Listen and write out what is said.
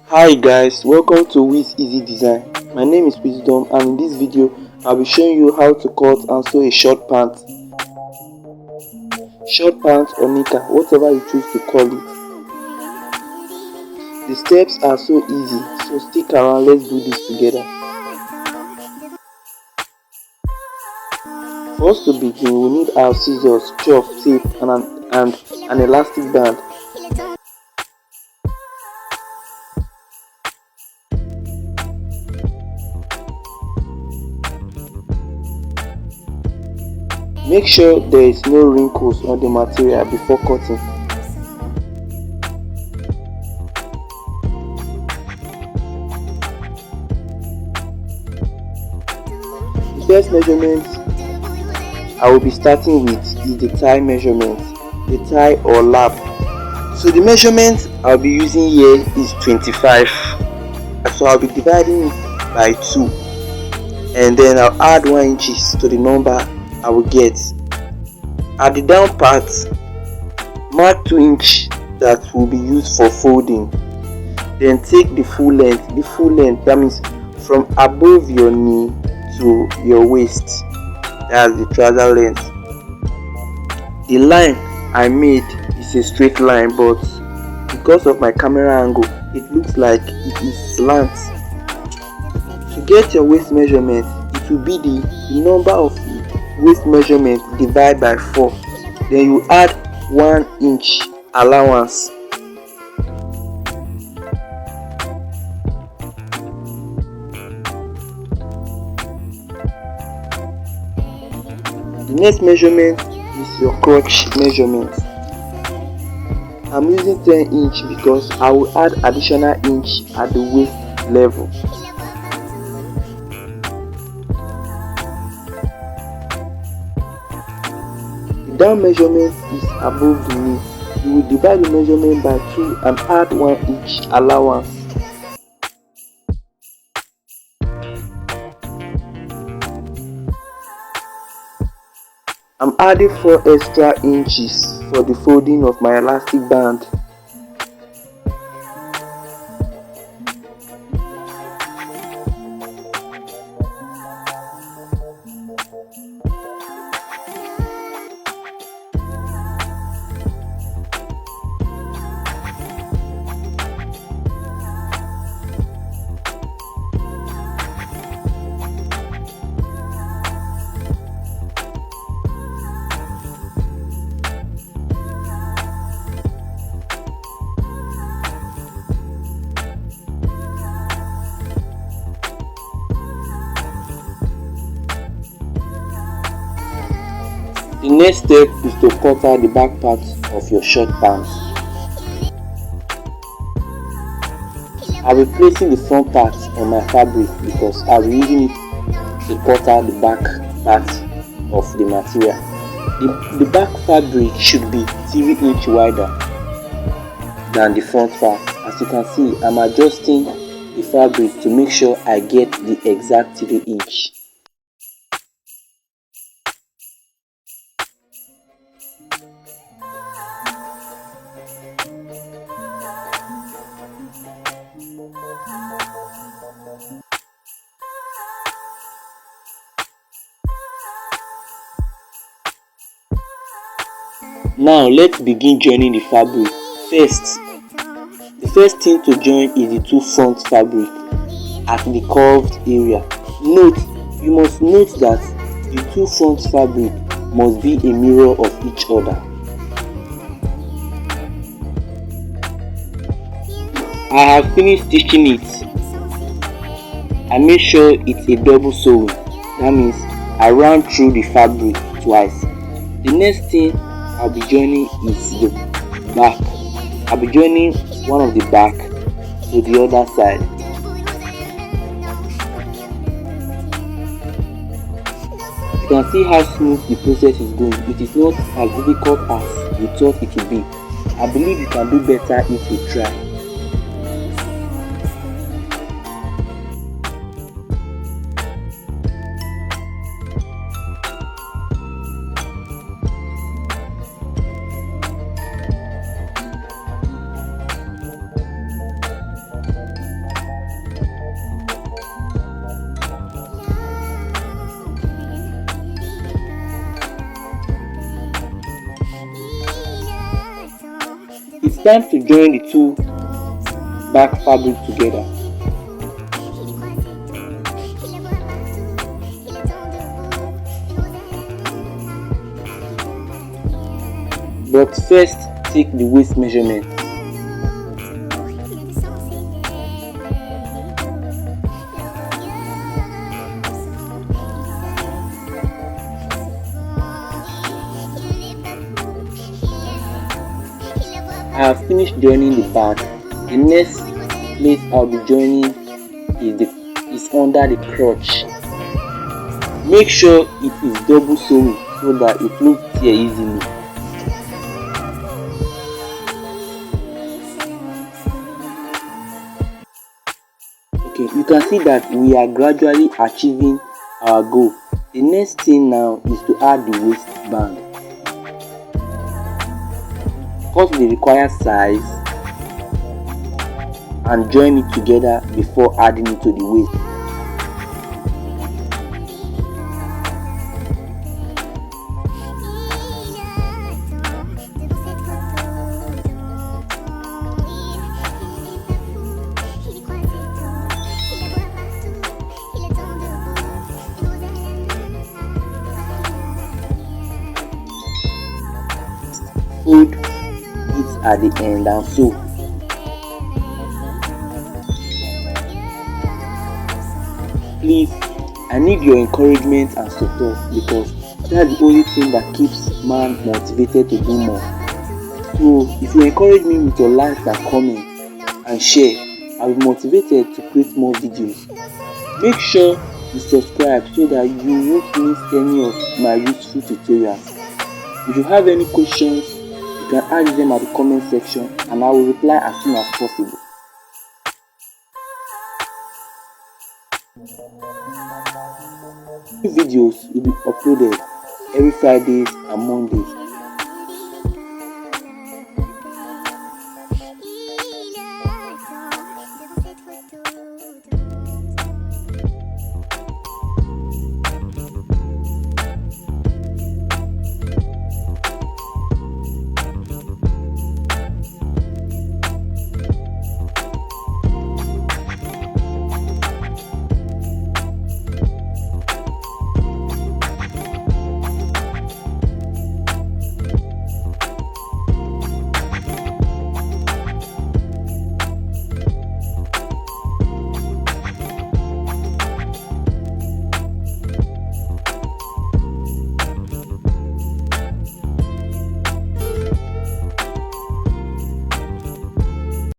Hi guys, welcome to Wiz Easy Design. My name is Wisdom, and in this video I'll be showing you how to cut and sew a short pant. Short pant or knicker, whatever you choose to call it. The steps are so easy, so stick around, let's do this together. For us to begin, we need our scissors, chalk, tape and an elastic band. Make sure there is no wrinkles on the material before cutting. The first measurement I will be starting with is the thigh measurement, the thigh or lap. So the measurement I'll be using here is 25. So I'll be dividing it by 2, and then I'll add 1 inches to the number I will get. At the down part, mark 2 inches that will be used for folding. Then take the full length, that means from above your knee to your waist. That's the trouser length. The line I made is a straight line, but because of my camera angle, it looks like it is slant. To get your waist measurement, it will be the number of waist measurement divided by 4. Then you add 1 inch allowance. The next measurement is your crotch measurement. I'm using 10 inch because I will add additional inch at the waist level. The down measurement is above the knee. You will divide the measurement by 2 and add 1 inch allowance. I'm adding 4 extra inches for the folding of my elastic band. The next step is to cut out the back part of your short pants. I will be placing the front part on my fabric because I will be using it to cut out the back part of the material. The back fabric should be 3 inches wider than the front part. As you can see, I'm adjusting the fabric to make sure I get the exact 3 inches. Now let's begin joining the fabric. The first thing to join is the 2 front fabric at the curved area. You must note that the 2 front fabric must be a mirror of each other. I have finished stitching it. I make sure it's a double sewing. That means I run through the fabric twice. The next thing I'll be joining is the back. I'll be joining one of the back to the other side. You can see how smooth the process is going. It is not as difficult as you thought it would be. I believe you can do better if you try. time to join the two back fabric together. But first, take the waist measurement. I have finished joining the back. The next place I'll be joining is under the crotch. Make sure it is double sewing so that it won't tear easily. Okay, you can see that we are gradually achieving our goal. The next thing now is to add the waistband. Cut the required size and join it together before adding it to the waist. Fold it at the end and sew. Please, I need your encouragement and support because that's the only thing that keeps man motivated to do more. So if you encourage me with your likes and comments and share, I'll be motivated to create more videos. Make sure you subscribe so that you won't miss any of my useful tutorials. If you have any questions, you can ask them at the comment section and I will reply as soon as possible. New videos will be uploaded every Fridays and Mondays.